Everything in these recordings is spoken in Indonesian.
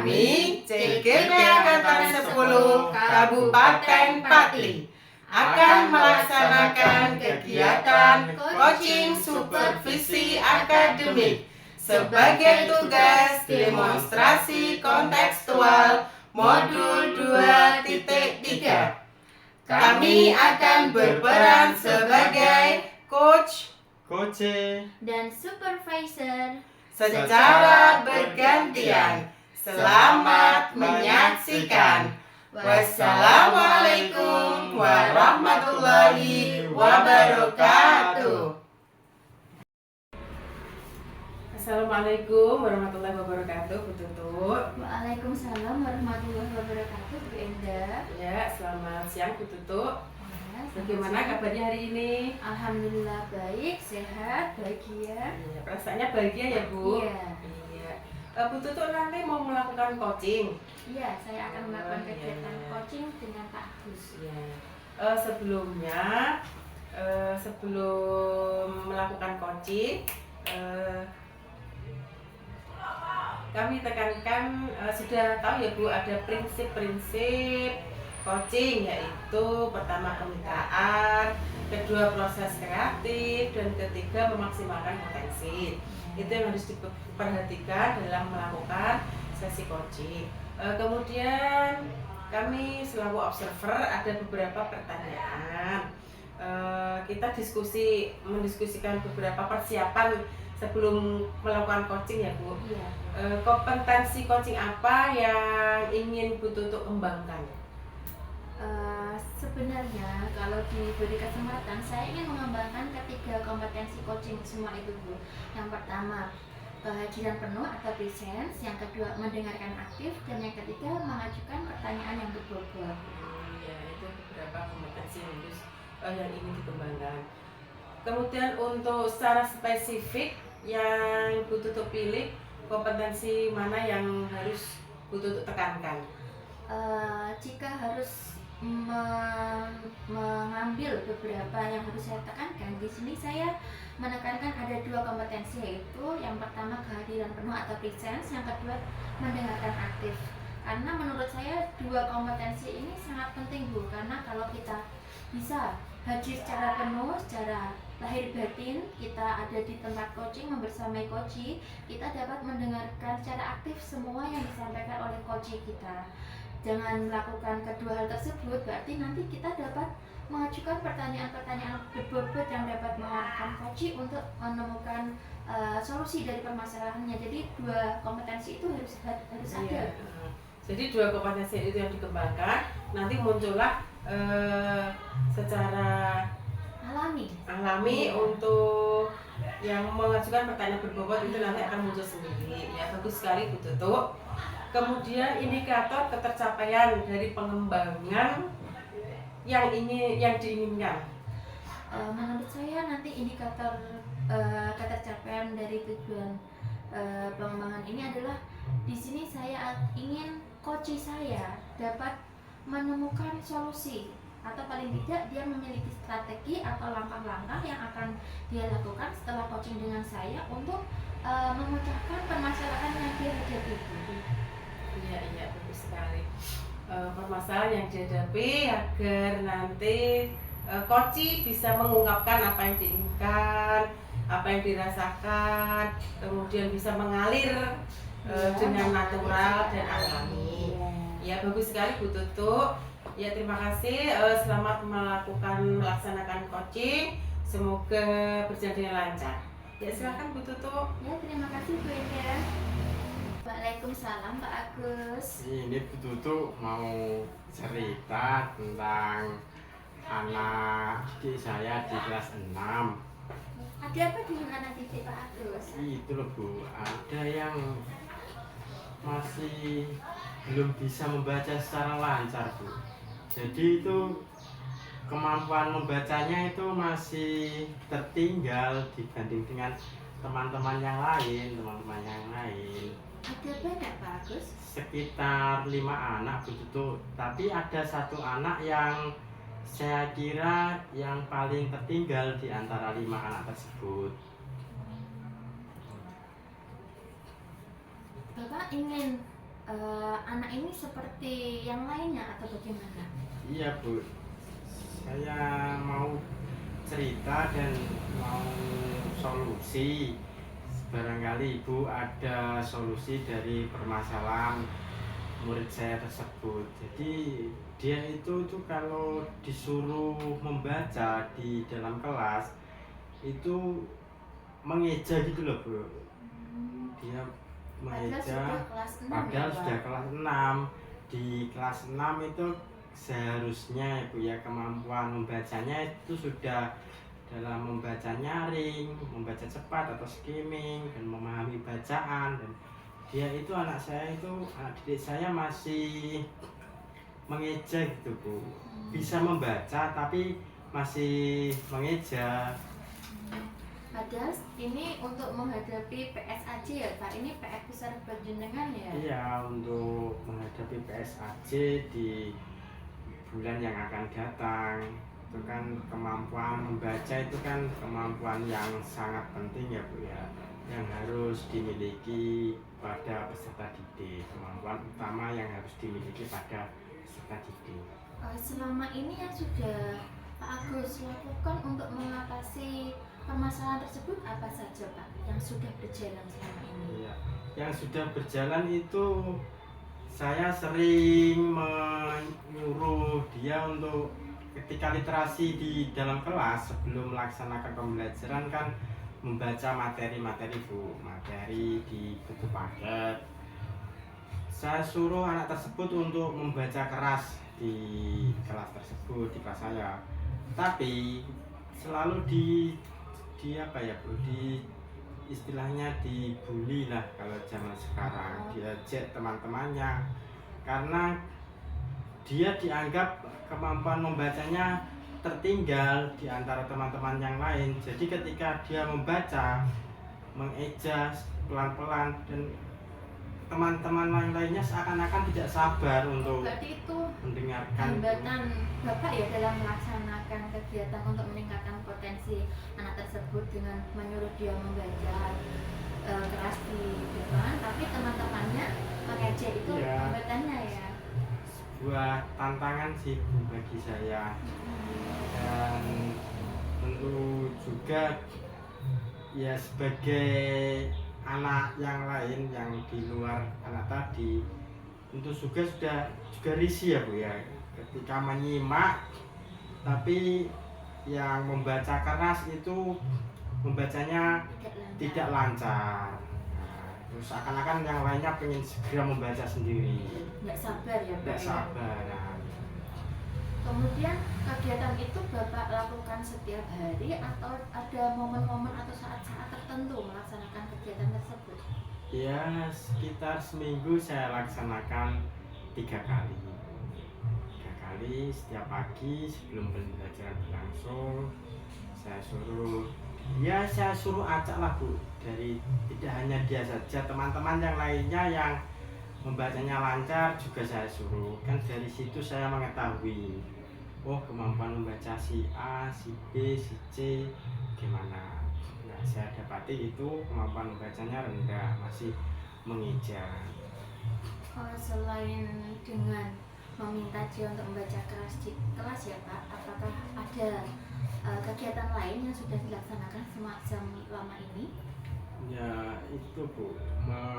Kami CGP Angkatan 10 Kabupaten Pati akan melaksanakan kegiatan coaching supervisi akademik sebagai tugas demonstrasi kontekstual modul 2.3. Kami akan berperan sebagai coach, dan supervisor secara bergantian. Selamat menyaksikan. Wassalamualaikum warahmatullahi wabarakatuh. Assalamualaikum warahmatullahi wabarakatuh, Bu Tutut. Waalaikumsalam warahmatullahi wabarakatuh, Bu Enda. Ya, selamat siang Bu Tutut. Ya, Bagaimana kabarnya hari ini? Alhamdulillah baik, sehat, bahagia. Ya, perasaannya bahagia ya Bu? Iya. Bu Tutut nanti mau melakukan coaching. Iya, saya akan melakukan Oh, kegiatan iya. coaching dengan Pak Agus. Ya. Sebelumnya, sebelum melakukan coaching, kami tekankan, sudah tahu ya Bu, ada prinsip-prinsip coaching, yaitu pertama kemitraan, kedua proses kreatif, dan ketiga memaksimalkan potensi. Itu yang harus diperhatikan dalam melakukan sesi coaching. Kemudian kami selaku observer ada beberapa pertanyaan. Kita mendiskusikan beberapa persiapan sebelum melakukan coaching ya Bu. Iya. Kompetensi coaching apa yang ingin Bu Tutut kembangkan? Sebenarnya kalau diberi kesempatan, saya ingin mengembangkan ketiga kompetensi coaching semua itu, Bu. Yang pertama, kehadiran penuh atau presence. Yang kedua, mendengarkan aktif. Dan yang ketiga, mengajukan pertanyaan yang berbobot. Ya, itu beberapa kompetensi yang ingin dikembangkan. Kemudian untuk secara spesifik yang Bu Tutut pilih, kompetensi mana yang harus Bu Tutut tekankan? Jika harus mengambil beberapa yang harus saya tekankan, di sini saya menekankan ada dua kompetensi, yaitu yang pertama kehadiran penuh atau presence, yang kedua mendengarkan aktif. Karena menurut saya dua kompetensi ini sangat penting, Bu, karena kalau kita bisa hadir secara penuh, secara lahir batin, kita ada di tempat coaching membersamai coachee, kita dapat mendengarkan secara aktif semua yang disampaikan oleh coachee kita. Jangan melakukan kedua hal tersebut, berarti nanti kita dapat mengajukan pertanyaan-pertanyaan berbobot yang dapat mengarahkan coachee untuk menemukan solusi dari permasalahannya. Jadi dua kompetensi itu harus ada. Jadi dua kompetensi itu yang dikembangkan, nanti muncullah secara alami untuk yang mengajukan pertanyaan berbobot itu nanti akan muncul sendiri. Ya, bagus sekali Bu Tutut. Kemudian indikator ketercapaian dari pengembangan yang diinginkan. Menurut saya nanti indikator ketercapaian dari tujuan pengembangan ini adalah, di sini saya ingin coachee saya dapat menemukan solusi, atau paling tidak dia memiliki strategi atau langkah-langkah yang akan dia lakukan setelah coaching dengan saya untuk memecahkan permasalahan yang dia hadapi. Iya, bagus sekali. Permasalahan yang dihadapi agar nanti coachee bisa mengungkapkan apa yang diinginkan, apa yang dirasakan, kemudian bisa mengalir dengan natural dan alami. Ya, bagus sekali Bu Tutut. Ya, terima kasih. Selamat melaksanakan coaching. Semoga berjalan dengan lancar. Ya, silakan Bu Tutut. Ya, terima kasih Bu Enda. Waalaikumsalam Pak Agus. Ini Bu Tutut mau cerita tentang anak didik saya di kelas 6. Ada apa dengan anak didik Pak Agus? Itu loh Bu, ada yang masih belum bisa membaca secara lancar Bu. Jadi itu kemampuan membacanya itu masih tertinggal dibanding dengan teman-teman yang lain. Ada banyak Pak Agus? Sekitar 5 anak Bu Tutut. Tapi ada satu anak yang saya kira yang paling tertinggal di antara 5 anak tersebut. Bapak ingin anak ini seperti yang lainnya atau bagaimana? Iya Bu, saya mau cerita dan mau solusi. Barangkali Ibu ada solusi dari permasalahan murid saya tersebut. Jadi dia itu tuh kalau disuruh membaca di dalam kelas itu mengeja gitu loh Bu. Dia mengeja padahal sudah kelas 6. Di kelas 6 itu seharusnya ya Bu ya, kemampuan membacanya itu sudah dalam membaca nyaring, membaca cepat atau skimming, dan memahami bacaan. Dan dia itu, anak didik saya masih mengeja gitu Bu, bisa membaca tapi masih mengeja. Padahal ini untuk menghadapi PSAJ ya Pak, ini PR besar buat jenengan ya? Iya, untuk menghadapi PSAJ di bulan yang akan datang. Itu kan kemampuan membaca itu kan kemampuan yang sangat penting ya Bu ya, yang harus dimiliki pada peserta didik, kemampuan utama yang harus dimiliki pada peserta didik. Selama ini yang sudah Pak Agus lakukan untuk mengatasi permasalahan tersebut apa saja Pak yang sudah berjalan selama ini? Iya, yang sudah berjalan itu saya sering menyuruh dia untuk ketika literasi di dalam kelas sebelum melaksanakan pembelajaran kan membaca materi-materi Bu, materi di buku paket. Saya suruh anak tersebut untuk membaca keras di kelas tersebut, di kelas saya. Tapi selalu di apa ya Bu, di istilahnya dibully lah kalau zaman sekarang, diajak teman-temannya karena dia dianggap kemampuan membacanya tertinggal di antara teman-teman yang lain. Jadi ketika dia membaca, mengeja pelan-pelan, dan teman-teman lainnya seakan-akan tidak sabar untuk Berarti itu mendengarkan. hambatan Bapak ya dalam melaksanakan kegiatan untuk meningkatkan potensi anak tersebut dengan menyuruh dia membaca keras di depan, tapi teman-temannya mengejek, itu hambatannya ya? Sebuah tantangan sih Bu bagi saya, dan tentu juga ya sebagai anak yang lain yang di luar anak tadi tentu juga risih ya Bu ya, ketika menyimak tapi yang membaca keras itu membacanya tidak lancar. Terus seakan-akan yang lainnya pengen segera membaca sendiri, Nggak sabar ya Pak? tidak sabar. Kemudian kegiatan itu Bapak lakukan setiap hari atau ada momen-momen atau saat-saat tertentu melaksanakan kegiatan tersebut? Ya sekitar seminggu saya laksanakan 3 kali. 3 kali setiap pagi sebelum pembelajaran berlangsung. Saya suruh acak lah Bu, dari tidak hanya dia saja, teman-teman yang lainnya yang membacanya lancar juga saya suruh. Kan dari situ saya mengetahui, oh kemampuan membaca si A, si B, si C gimana. Nah, saya dapati itu kemampuan membacanya rendah, masih mengeja. Selain dengan meminta dia untuk membaca keras di kelas ya Pak, apakah ada kegiatan lain yang sudah dilaksanakan selama ini? Ya itu Bu,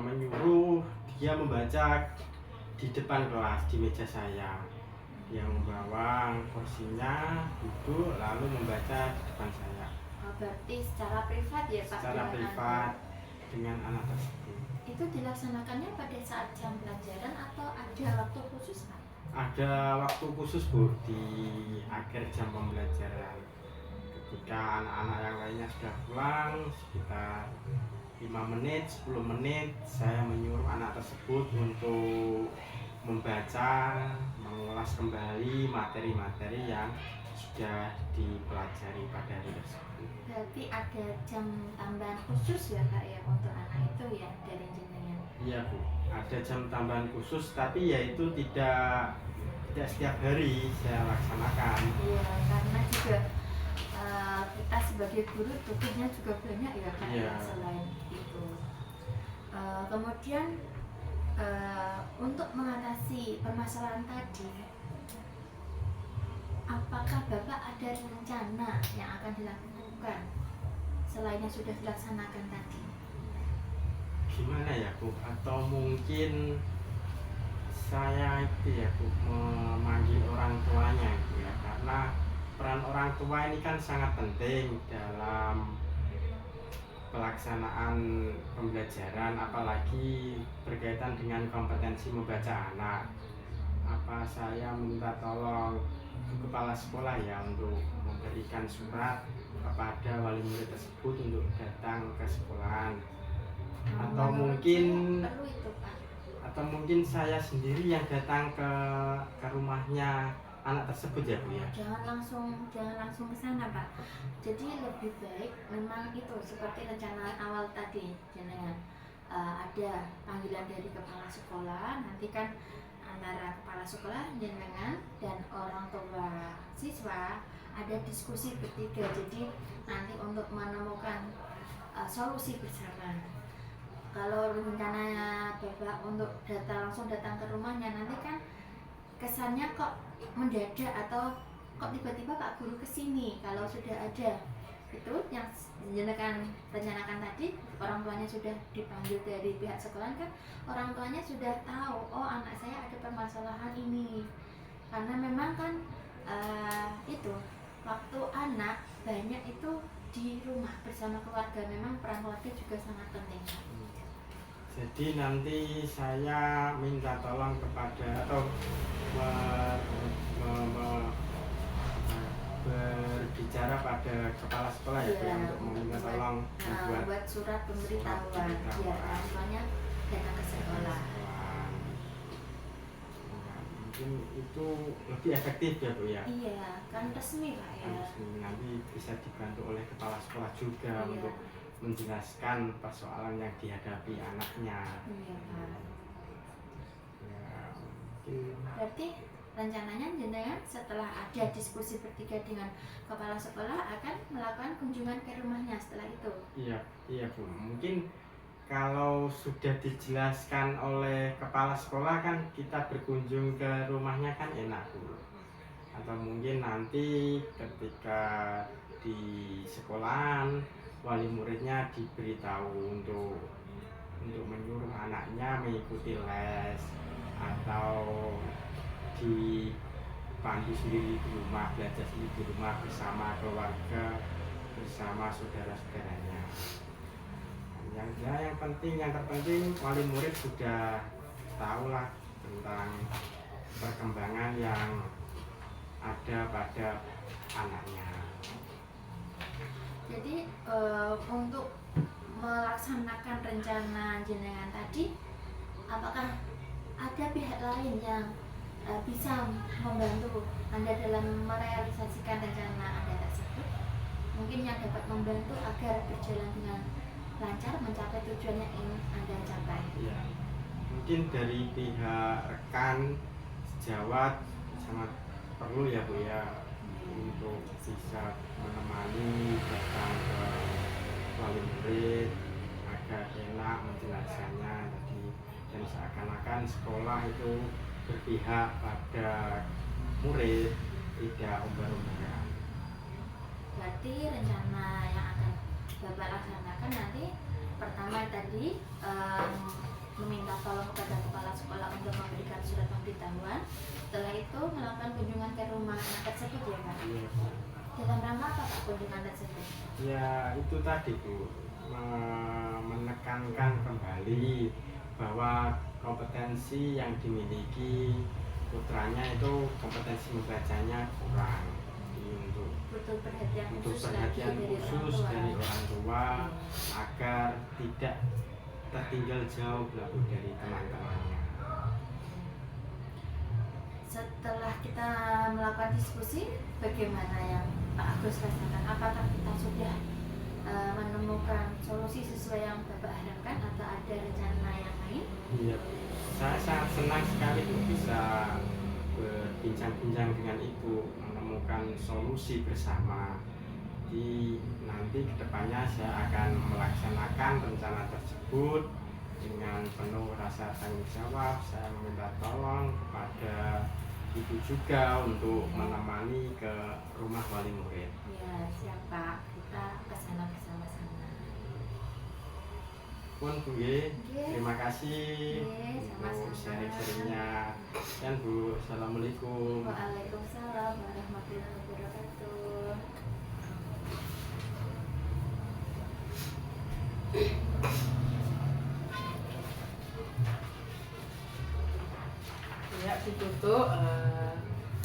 menyuruh dia membaca di depan kelas, di meja saya, yang membawa kursinya, duduk lalu membaca di depan saya. Berarti secara privat ya Pak? Secara privat dengan anak tersebut. Itu dilaksanakannya pada saat jam pelajaran atau ada waktu khusus Pak? Ada waktu khusus Bu, di akhir jam pembelajaran. Ketika anak-anak yang lainnya sudah pulang sekitar 5 menit, 10 menit, saya menyuruh anak tersebut untuk membaca, mengulas kembali materi-materi yang sudah dipelajari pada hari tersebut. Berarti ada jam tambahan khusus ya Kak ya untuk anak itu ya dari jenengan? Iya Bu, ada jam tambahan khusus, tapi ya itu tidak setiap hari saya laksanakan. Iya, karena juga kita sebagai guru tugasnya juga banyak ya Kak, Iya. selain itu. Kemudian Untuk mengatasi permasalahan tadi, apakah Bapak ada rencana yang akan dilakukan selain yang sudah dilaksanakan tadi? Gimana ya Bu, atau mungkin saya itu ya Bu memanggil orang tuanya gitu ya, karena peran orang tua ini kan sangat penting dalam pelaksanaan pembelajaran, apalagi berkaitan dengan kompetensi membaca anak. Apa saya minta tolong kepala sekolah ya untuk memberikan surat kepada wali murid tersebut untuk datang ke sekolahan, atau Menurut mungkin saya perlu itu, Pak. atau mungkin saya sendiri yang datang ke rumahnya anak tersebut ya Bu ya. Jangan langsung ke sana, Pak. Jadi lebih baik memang itu seperti rencana awal tadi, jangan ada panggilan dari kepala sekolah, nanti kan antara kepala sekolah jenengan dan orang tua siswa ada diskusi bertiga. Jadi nanti untuk menemukan solusi bersama. Kalau rencananya Bapak untuk langsung datang ke rumahnya, nanti kan kesannya kok mendadak atau kok tiba-tiba Pak Guru kesini. Kalau sudah ada itu yang jenengan rencanakan tadi, orang tuanya sudah dipanggil dari pihak sekolah, kan orang tuanya sudah tahu, oh anak saya ada permasalahan ini. Karena memang kan itu waktu anak banyak itu di rumah bersama keluarga, memang peran keluarga juga sangat penting. Jadi nanti saya minta tolong kepada atau berbicara pada kepala sekolah ya Bu, Iya, untuk meminta tolong buat surat pemberitahuan biar orang tuanya datang ke sekolah. Ya, mungkin itu lebih efektif ya Bu ya. Iya, kan resmi Pak ya. Nanti bisa dibantu oleh kepala sekolah juga Iya. untuk menjelaskan persoalan yang dihadapi anaknya. Iya Pak. Ya, mungkin Berarti rencananya jenengan setelah ada diskusi bertiga dengan kepala sekolah akan melakukan kunjungan ke rumahnya setelah itu. iya Bu. Mungkin kalau sudah dijelaskan oleh kepala sekolah kan kita berkunjung ke rumahnya kan enak Bu. Atau mungkin nanti ketika di sekolahan wali muridnya diberitahu untuk menyuruh anaknya mengikuti les, atau dipandu sendiri di rumah, belajar sendiri di rumah bersama keluarga, bersama saudara-saudaranya. Yang terpenting wali murid sudah tahu lah tentang perkembangan yang ada pada anaknya. Jadi untuk melaksanakan rencana jenengan tadi, apakah ada pihak lain yang bisa membantu Anda dalam merealisasikan rencana Anda tersebut? Mungkin yang dapat membantu agar berjalan dengan lancar mencapai tujuan yang ingin Anda capai. Ya, mungkin dari pihak rekan sejawat sangat perlu ya Bu ya, untuk bisa menemani datang ke wali murid agar enak menjelaskannya tadi, dan seakan-akan sekolah itu berpihak pada murid, tidak umbar-umbaran. Berarti rencana yang akan Bapak laksanakan nanti pertama tadi meminta tolong kepada kepala sekolah untuk memberikan surat pemberitahuan. Setelah itu melakukan kunjungan ke rumah anak tersebut ya Pak. Iya. Dalam rangka apa Pak kunjungan tersebut? Ya itu tadi Bu, menekankan kembali bahwa kompetensi yang dimiliki putranya itu kompetensi membacanya kurang. Jadi Butuh perhatian untuk khusus perhatian lagi khusus dari orang tua agar tidak tertinggal jauh dari teman-temannya. Setelah kita melakukan diskusi, bagaimana yang Pak Agus rasakan? Apakah kita sudah menemukan solusi sesuai yang Bapak harapkan atau ada rencana yang lain? Iya, saya sangat senang sekali Bu bisa berbincang-bincang dengan Ibu, menemukan solusi bersama. Jadi nanti kedepannya saya akan melaksanakan rencana tersebut dengan penuh rasa tanggung jawab saya meminta tolong kepada ibu juga untuk menemani ke rumah wali murid. Ya, siap Pak. Kita kesana bersama-sama. Pun Bu nggih, Nggih. terima kasih Nggih, untuk sama-sama. sharing-sharingnya. Dan Bu, assalamualaikum. Waalaikumsalam warahmatullahi wabarakatuh. Ya, ditutup.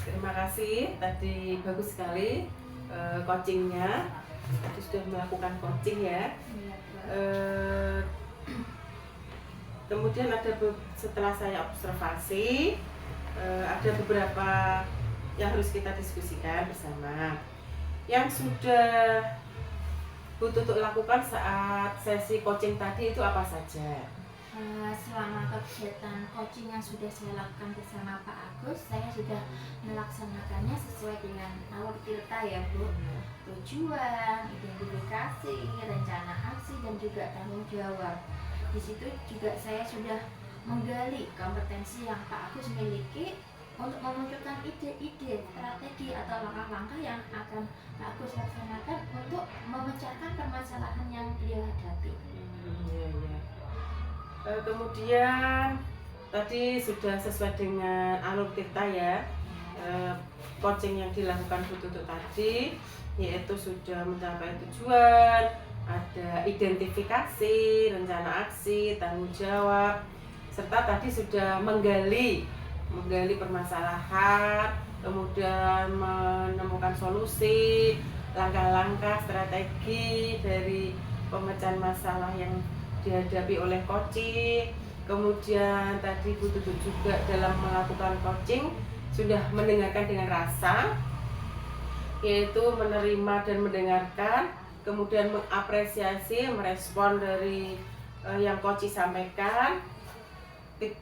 Terima kasih, tadi bagus sekali coachingnya. Tadi sudah melakukan coaching ya. Iya, Pak. Kemudian setelah saya observasi, ada beberapa yang harus kita diskusikan bersama. Yang sudah Bu Tutut lakukan saat sesi coaching tadi itu apa saja? Selama kegiatan coaching yang sudah saya lakukan bersama Pak Agus, saya sudah melaksanakannya sesuai dengan alur tirta ya Bu. Tujuan, identifikasi, rencana aksi, dan juga tanggung jawab. Di situ juga saya sudah menggali kompetensi yang Pak Agus miliki untuk memunculkan ide-ide, strategi atau langkah-langkah yang akan Pak Agus laksanakan untuk memecahkan permasalahan yang beliau hadapi. Iya. Kemudian tadi sudah sesuai dengan alur tirta ya. Coaching yang dilakukan Bu Tutut tadi yaitu sudah mencapai tujuan, ada identifikasi, rencana aksi, tanggung jawab, serta tadi sudah menggali permasalahan, kemudian menemukan solusi, langkah-langkah strategi dari pemecahan masalah yang dihadapi oleh coaching. Kemudian tadi Bu Tutut juga dalam melakukan coaching sudah mendengarkan dengan rasa, yaitu menerima dan mendengarkan, kemudian mengapresiasi, merespon dari yang coaching sampaikan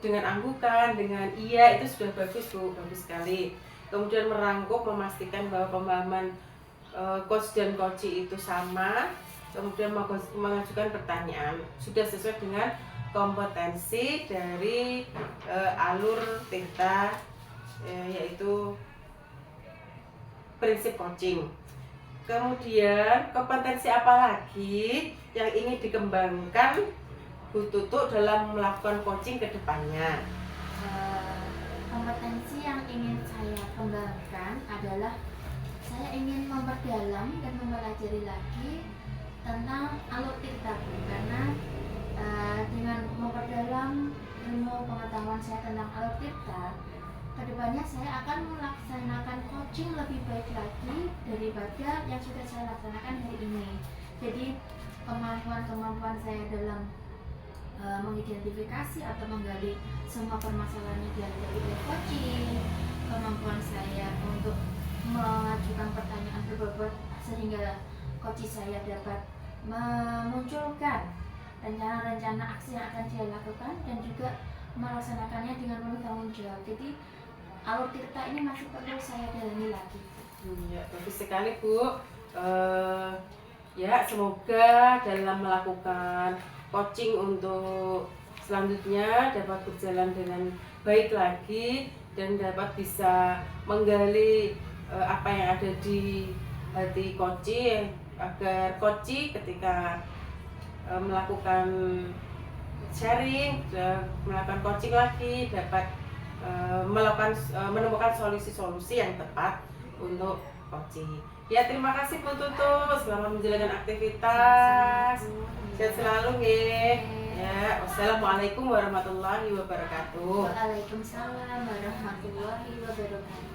dengan anggukan, dengan iya, itu sudah bagus Bu, bagus sekali. Kemudian merangkum, memastikan bahwa pemahaman coach dan coaching itu sama, kemudian mengajukan pertanyaan sudah sesuai dengan kompetensi dari alur tirta, yaitu prinsip coaching. Kemudian kompetensi apa lagi yang ingin dikembangkan Bu Tutut dalam melakukan coaching ke depannya? Kompetensi yang ingin saya kembangkan adalah saya ingin memperdalam dan mempelajari lagi tentang alur tirta, karena dengan memperdalam ilmu pengetahuan saya tentang alur tirta, kedepannya saya akan melaksanakan coaching lebih baik lagi daripada yang sudah saya laksanakan hari ini. Jadi kemampuan saya dalam mengidentifikasi atau menggali semua permasalahan yang dihadapi oleh coaching, kemampuan saya untuk mengajukan pertanyaan berbobot sehingga coaching saya dapat memunculkan rencana-rencana aksi yang akan dia lakukan dan juga melaksanakannya dengan penuh tanggung jawab. Jadi alur tirta ini masih perlu saya dalami lagi. Ya, bagus sekali Bu. Ya, semoga dalam melakukan coaching untuk selanjutnya dapat berjalan dengan baik lagi dan dapat bisa menggali apa yang ada di hati coaching, agar coaching ketika melakukan sharing, melakukan coaching lagi dapat menemukan solusi-solusi yang tepat untuk coaching. Ya, terima kasih Bu Tutut, selamat menjalankan aktivitas. Sehat selalu nggih. Ya, wassalamualaikum warahmatullahi wabarakatuh. Waalaikumsalam warahmatullahi wabarakatuh.